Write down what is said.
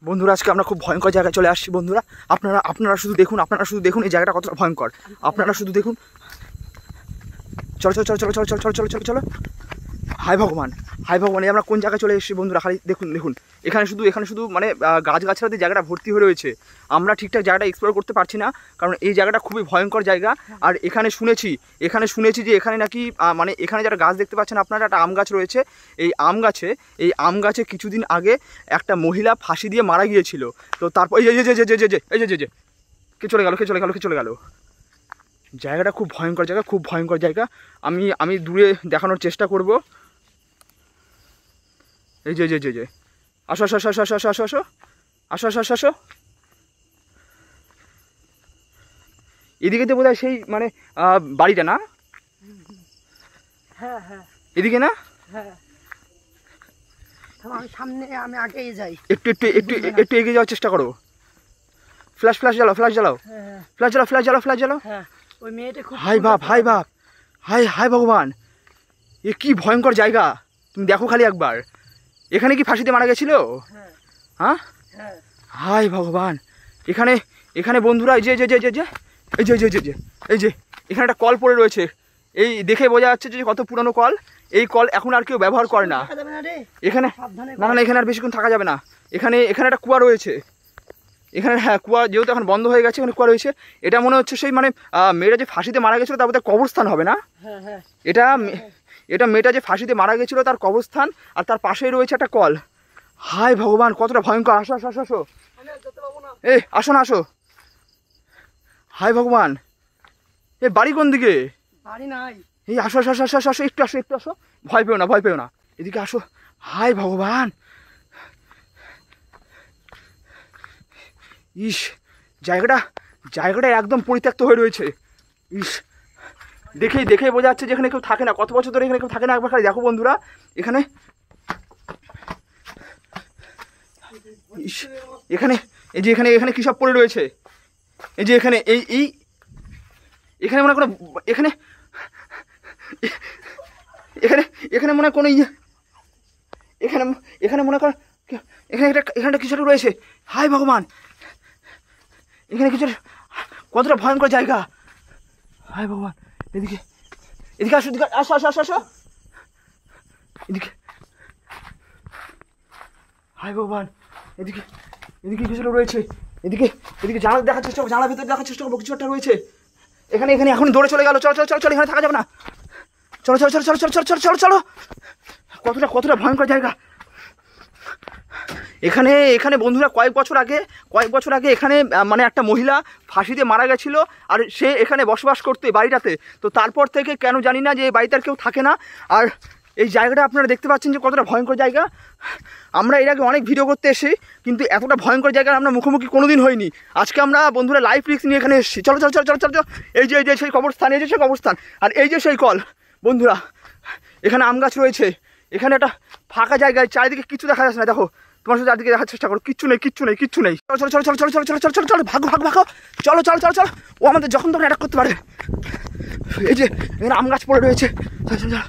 বন্ধুরা আজকে আমরা খুব ভয়ঙ্কর জায়গায় চলে আসছি বন্ধুরা। আপনারা শুধু দেখুন এই জায়গাটা কতটা ভয়ঙ্কর। আপনারা শুধু দেখুন। চলো চলো চলো চলো চলো চলো চলো চলো চলো চলো। হায় ভগবান এই আমরা কোন জায়গায় চলে এসেছি বন্ধুরা। খালি দেখুন এখানে শুধু মানে গাছগাছড়াতে জায়গাটা ভর্তি হয়ে রয়েছে। আমরা ঠিকঠাক জায়গাটা এক্সপ্লোর করতে পারছি না, কারণ এই জায়গাটা খুবই ভয়ঙ্কর জায়গা। আর এখানে শুনেছি যে এখানে নাকি মানে এখানে যারা গাছ দেখতে পাচ্ছেন আপনারা, একটা আম গাছ রয়েছে। এই আম গাছে কিছুদিন আগে একটা মহিলা ফাঁসি দিয়ে মারা গিয়েছিল। তো তারপর এই যে কে চলে গেল। জায়গাটা খুব ভয়ঙ্কর জায়গা। আমি দূরে দেখানোর চেষ্টা করব। এই যে আসো আসো আসো আসো আসো আসো আসো আসো আসো আসো আসো। এদিকে তো বোধহয় সেই মানে বাড়িটা না? হ্যাঁ হ্যাঁ এদিকে না? হ্যাঁ, আমি সামনে, আমি আগেই যাই। একটু একটু একটু একটু এগিয়ে যাওয়ার চেষ্টা করো। ফ্ল্যাশ জ্বালাও। হ্যাঁ ফ্ল্যাশ জ্বালাও। হ্যাঁ, ওই মেয়েটা খুব হাই বাপ হাই ভগবান, এ কি ভয়ঙ্কর জায়গা। তুমি দেখো খালি একবার। এখানে কি ফাঁসিতে মারা গেছিল? হ্যাঁ হাই ভগবান। এখানে বন্ধুরা এই যে এখানে একটা কল পড়ে রয়েছে। এই দেখে বোঝা যাচ্ছে যে কত পুরনো কল। এই কল এখন আর কেউ ব্যবহার করে না এখানে। না এখানে আর বেশিক্ষণ থাকা যাবে না। এখানে একটা কুয়া রয়েছে এখানে। হ্যাঁ, কুয়া যেহেতু এখন বন্ধ হয়ে গেছে, এখানে কুয়া রয়েছে। এটা মনে হচ্ছে সেই মানে মেয়েটা যে ফাঁসিতে মারা গেছিলো তার বোধহয় কবরস্থান হবে না? এটা মেয়েটা যে ফাঁসিতে মারা গেছিলো তার কবরস্থান, আর তার পাশেই রয়েছে একটা কল। হায় ভগবান, কতটা ভয়ঙ্কর। আসো আসো আসো আসো, এই আসো না আসো। হায় ভগবান, এ বাড়ি কোন দিকে? এই আসো আসো আসো আসো আসো, একটু আসো। ভয় পেও না, এদিকে আসো। হায় ভগবান, ইস জায়গাটা একদম পরিত্যক্ত হয়ে রয়েছে। ইস, দেখেই বোঝা যাচ্ছে যে এখানে কেউ থাকে না। কত বছর ধরে এখানে কেউ থাকে না একবার খালি দেখো বন্ধুরা। এখানে এই যে এখানে কি সব পড়ে রয়েছে। এই যে এখানে এখানে মনে কোনো এখানে মনে কোনো এখানে মনে কর এখানে কিছু রয়েছে। হায় ভগবান, এখানে কিছু, কতটা ভয়ঙ্কর জায়গা। হায় ভগবান, এদিকে আসো, আসো এদিকে। হায় ভগবান, এদিকে কিছু রয়েছে। এদিকে জানালা দেখার চেষ্টা করবো, জানালার ভিতরে দেখার চেষ্টা করবো। কিছু একটা রয়েছে এখানে এখন দৌড়ে চলে গেল। চল, এখানে থাকা যাবে না। চলো। কতটা ভয়ঙ্কর জায়গা। এখানে বন্ধুরা কয়েক বছর আগে এখানে মানে একটা মহিলা ফাঁসিতে মারা গেছিল, আর সে এখানে বসবাস করতো এই বাড়িটাতে। তো তারপর থেকে কেন জানি না যে এই বাড়িতে আর কেউ থাকে না। আর এই জায়গাটা আপনারা দেখতে পাচ্ছেন যে কতটা ভয়ঙ্কর জায়গা। আমরা এর আগে অনেক ভিডিও করতে এসেছি, কিন্তু এতটা ভয়ঙ্কর জায়গার আমরা মুখোমুখি কোনোদিন হইনি। আজকে আমরা বন্ধুরা লাইফ রিস্ক নিয়ে এখানে এসেছি। চলো। এই যে সেই কবরস্থান, আর এই যে সেই কল বন্ধুরা। এখানে আম গাছ রয়েছে, এখানে একটা ফাঁকা জায়গায়, চারিদিকে কিছু দেখা যাচ্ছে না। দেখো, তোমার সাথে চারদিকে দেখার চেষ্টা করো, কিচ্ছু নেই। চলো, ভাগো। চলো। ও আমাদের যখন তখন অ্যাটাক করতে পারে। এই যে এখানে আম গাছ পড়ে রয়েছে। চলো।